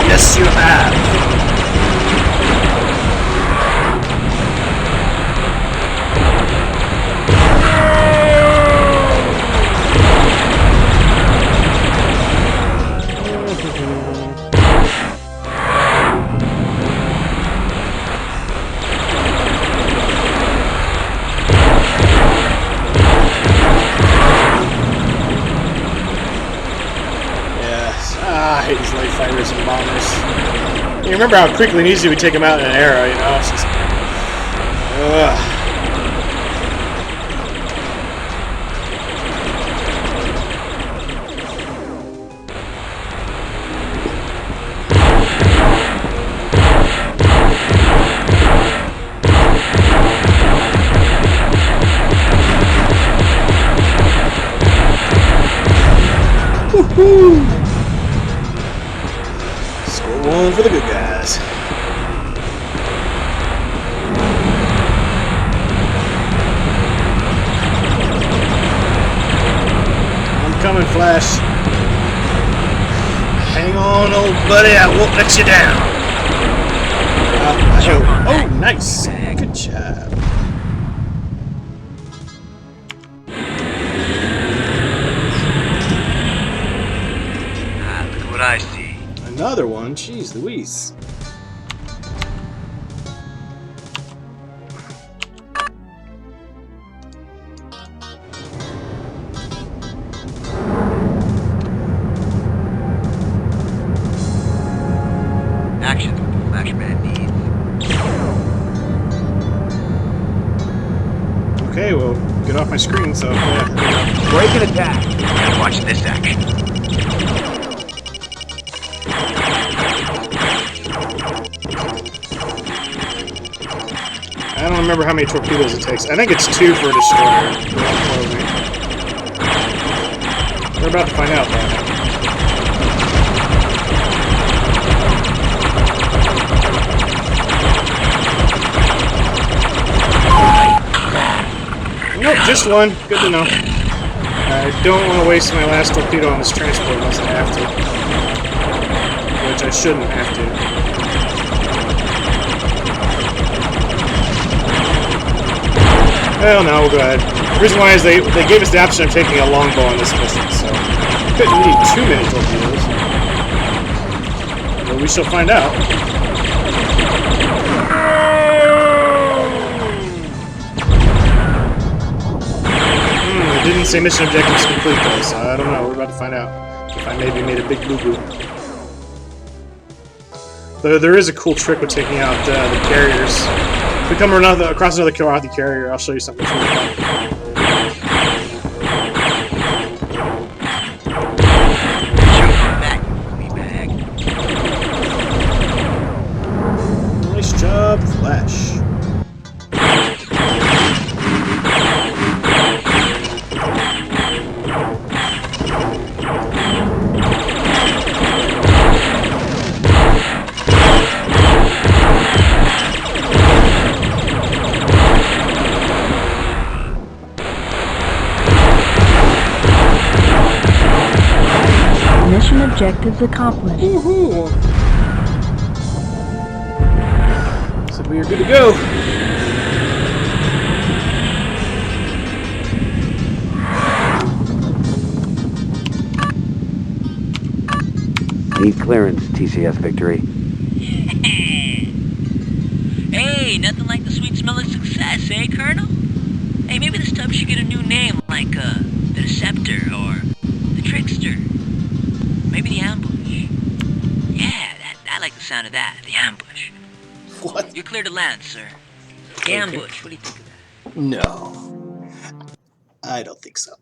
Yes, you have. I hate these light fighters and bombers. You remember how quickly and easy we take them out in an arrow, you know? It's just... Woohoo! Score 1 for the good guys. I'm coming, Flash. Hang on, old buddy, I won't let you down. Oh, nice. Good job. Look what I see. Another one? Jeez Louise. Action's what the Flashman needs. Okay, well, get off my screen, so yeah. Break and attack. Now watch this action. I don't remember how many torpedoes it takes. I think it's 2 for a destroyer. We're about to find out, though. Nope, just 1. Good to know. I don't want to waste my last torpedo on this transport unless I have to. Which I shouldn't have to. Well, no, we'll go ahead. The reason why is they gave us the option of taking a longbow on this mission, so couldn't need too many torpedoes. But we shall find out. It didn't say mission objectives complete though, so I don't know. We're about to find out if I maybe made a big boo-boo. Though there is a cool trick with taking out the carriers. If we come across another Kilrathi carrier, I'll show you something really fun. Nice job, Flash. Objectives accomplished. Woohoo! So we are good to go. Need clearance, TCS Victory. Hey, nothing like the sweet smell of success, eh, Colonel? Hey, maybe this tub should get a new name, like, the Deceptor, or the Trickster. Maybe the Ambush. Yeah, I like the sound of that, the Ambush. What? You're clear to land, sir. The Ambush, what do you think of that? No. I don't think so.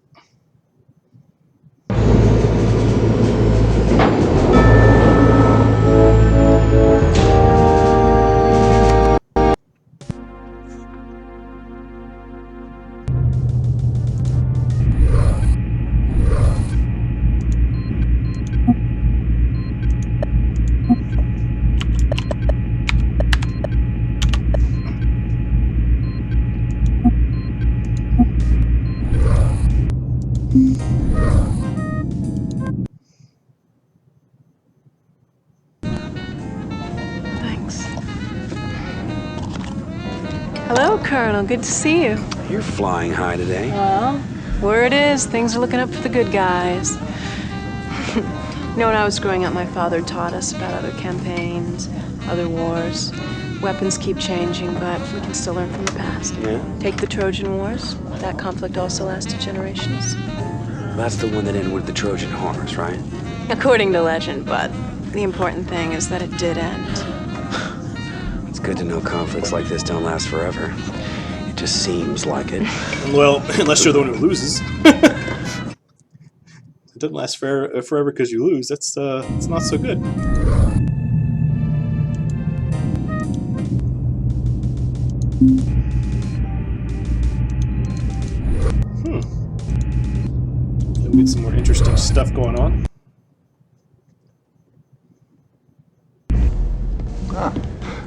Thanks. Hello, Colonel. Good to see you. You're flying high today. Well, word is things are looking up for the good guys. You know, when I was growing up, my father taught us about other campaigns, other wars. Weapons keep changing, but we can still learn from the past. Yeah? Take the Trojan Wars. That conflict also lasted generations. That's the one that ended with the Trojan horse, right? According to legend, but the important thing is that it did end. It's good to know conflicts like this don't last forever. It just seems like it. Well, unless you're the one who loses. It doesn't last forever because you lose. That's it's not so good. We get some more interesting stuff going on.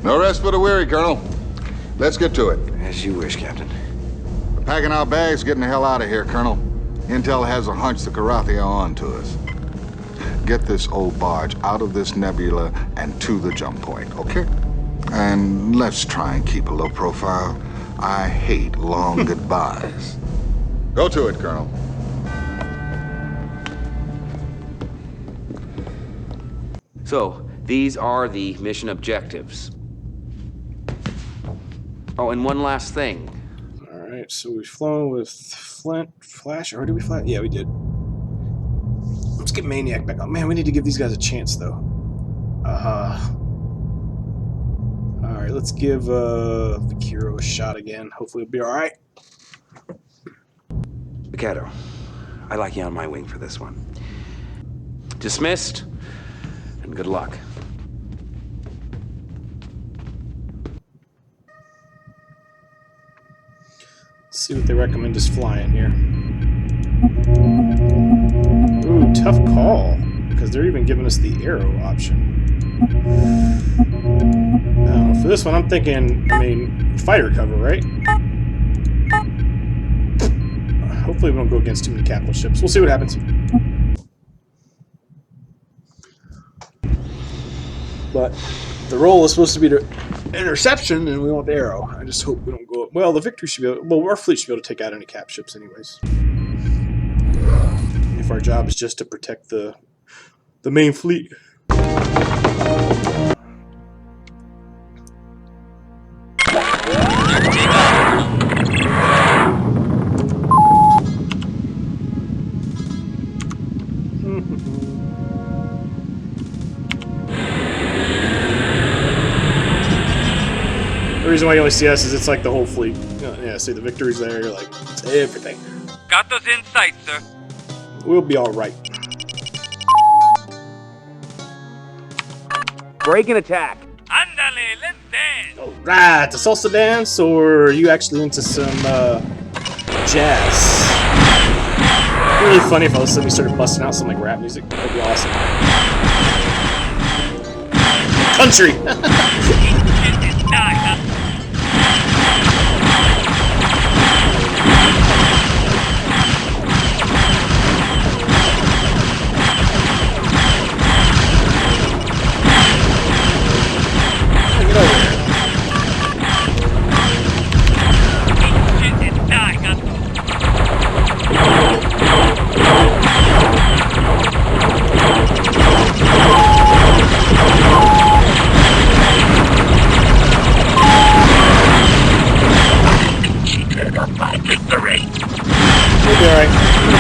No rest for the weary, Colonel. Let's get to it. As you wish, Captain. We're packing our bags, getting the hell out of here, Colonel. Intel has a hunch the Kilrathi are on to us. Get this old barge out of this nebula and to the jump point, okay? And let's try and keep a low profile. I hate long goodbyes. Go to it, Colonel. So, these are the mission objectives. Oh, and one last thing. Alright, so we've flown with Flint, Flash, or did we fly? Yeah, we did. Let's get Maniac back on. Man, we need to give these guys a chance, though. Alright, let's give Vikiro a shot again. Hopefully it'll be alright. Mikado, I'd like you on my wing for this one. Dismissed, and good luck. Let's see what they recommend us flying here. Ooh, tough call. Because they're even giving us the arrow option. Now, for this one, I'm thinking, fighter cover, right? Hopefully we don't go against too many capital ships. We'll see what happens. But the role is supposed to be to interception, and we want the arrow. I just hope we don't go up. Well, the Victory should be able... Well, our fleet should be able to take out any cap ships anyways. If our job is just to protect the main fleet. The reason why you only see us is it's like the whole fleet. Yeah, see the Victory's there, like, it's everything. Got us in sight, sir. We'll be alright. Break and attack. Andale, let's dance. Alright, the salsa dance, or are you actually into some, jazz? It'd be really funny if all of a sudden we started busting out some, like, rap music. That'd be awesome. Country!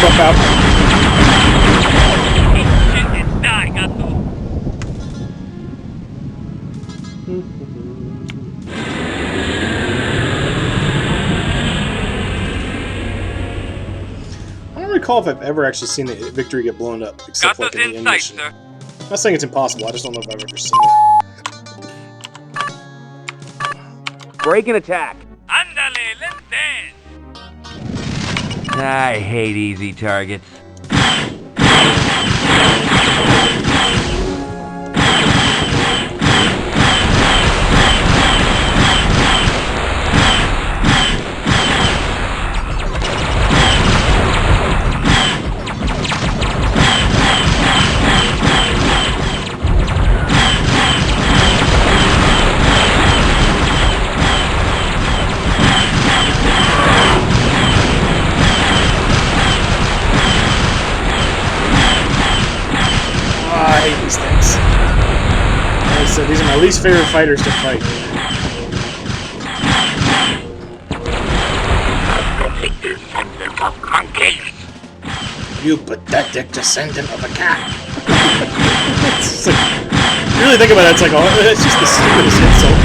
bump out. Die, Gato. I don't recall if I've ever actually seen the Victory get blown up, except Got like those in the end insights, mission. sir. I'm not saying it's impossible, I just don't know if I've ever seen it. Break and attack. Ándale, let's dance. I hate easy targets. I hate these things. Like I said, these are my least favorite fighters to fight. You pathetic descendant of a cat. It's just like, you really think about it, it's like, oh, it's just the stupidest insult.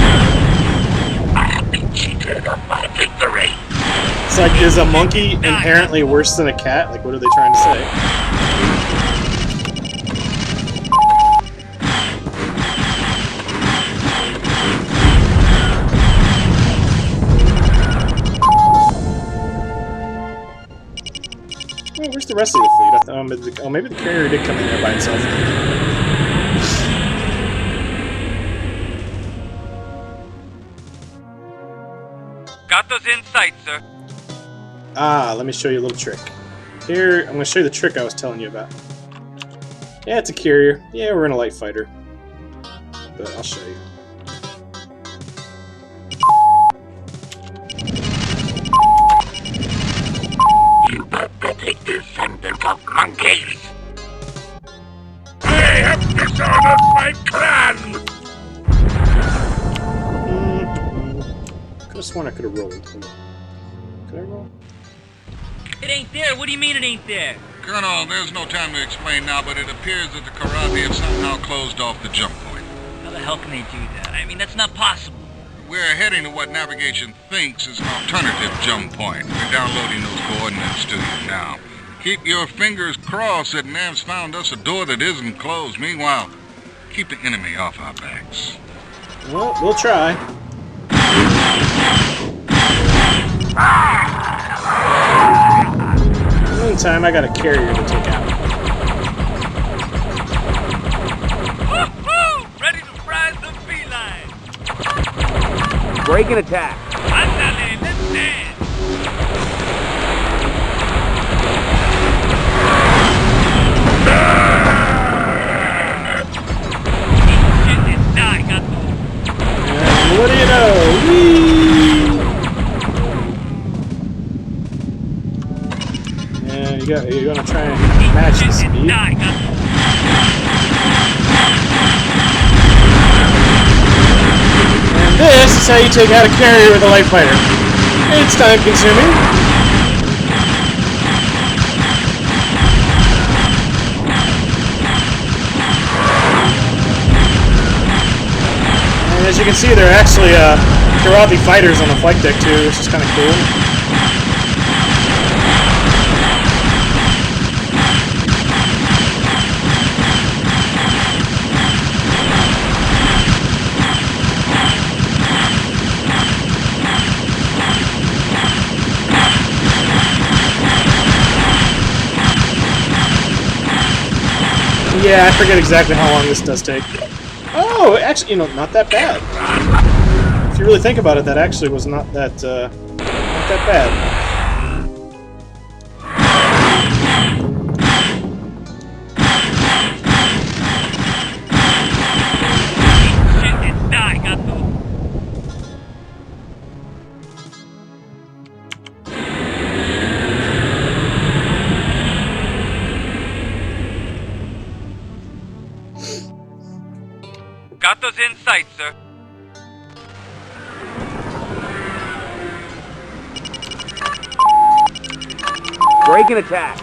I have been cheated of my victory. It's like, is a monkey inherently worse than a cat? Like, what are they trying to say? Oh, where's the rest of the fleet? Oh, maybe the carrier did come in there by itself. Got those insights, sir. Ah, let me show you a little trick. Here, I'm going to show you the trick I was telling you about. Yeah, it's a carrier. Yeah, we're in a light fighter. But I'll show you. You pathetic descendant of monkeys. I have dishonored my clan. Could have sworn I could have rolled. Could I roll? It ain't there. What do you mean it ain't there? Colonel, there's no time to explain now, but it appears that the Kilrathi have somehow closed off the jump point. How the hell can they do that? I mean, that's not possible. We're heading to what navigation thinks is an alternative jump point. We're downloading those coordinates to you now. Keep your fingers crossed that Nav's found us a door that isn't closed. Meanwhile, keep the enemy off our backs. Well, we'll try. In the meantime, I got a carrier to take out. Woo-hoo! Ready to fry some feline. Break and attack. Ándale, let's dance. Die, Gato. And what do you know? Whee! Yeah, you're gonna try and match the speed. Die, Gato. And this is how you take out a carrier with a light fighter. It's time consuming. And as you can see, there are actually Kilrathi fighters on the flight deck too, which is kind of cool. Yeah, I forget exactly how long this does take. Oh, actually, you know, not that bad. If you really think about it, that actually was not that bad. Die, Gato. Got those insights, sir. Break and attack.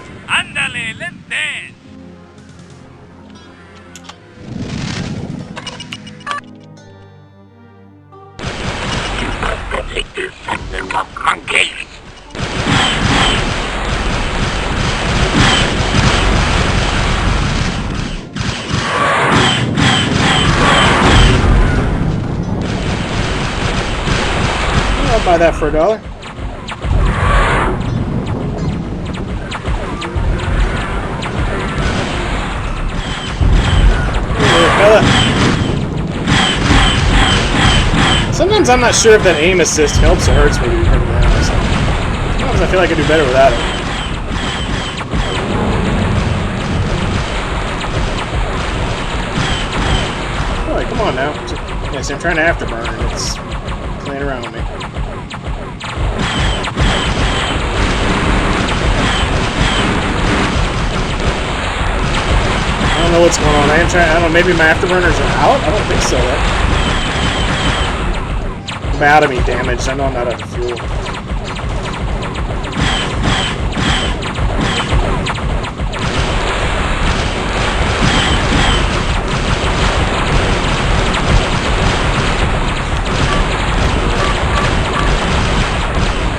Dale, let's dance. Monkeys. I'll buy that for $1. Sometimes I'm not sure if that aim assist helps or hurts me. Sometimes I feel like I do better without it. Alright, come on now. Yes, I'm trying to afterburn and it's playing around with me. I don't know what's going on. I don't know, maybe my afterburners are out? I don't think so. I'm out of me damaged. I know I'm not out of fuel.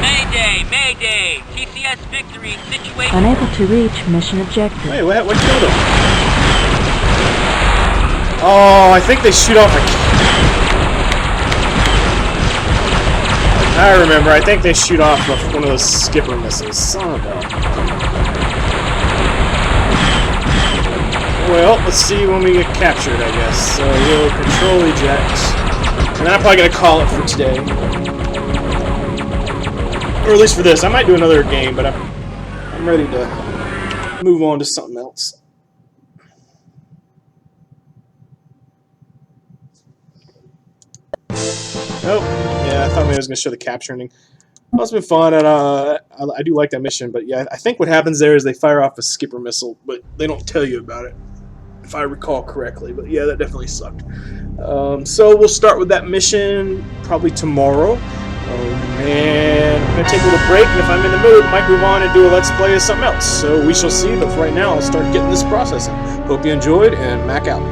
Mayday! Mayday! TCS victory situation. Unable to reach mission objective. Wait, what killed him? Oh, I think they shoot off a... I remember. I think they shoot off one of those skipper missiles. Son of a... Well, let's see when we get captured, I guess. So we'll control eject. And then I'm probably going to call it for today. Or at least for this. I might do another game, but I'm ready to move on to something else. Oh, yeah, I thought maybe I was going to show the capture ending. Well, it's been fun, and I do like that mission, but yeah, I think what happens there is they fire off a skipper missile, but they don't tell you about it, if I recall correctly, but yeah, that definitely sucked. So we'll start with that mission probably tomorrow, and I'm going to take a little break, and if I'm in the mood, I might move on and do a Let's Play of something else, so we shall see, but for right now, I'll start getting this processing. Hope you enjoyed, and Mac out.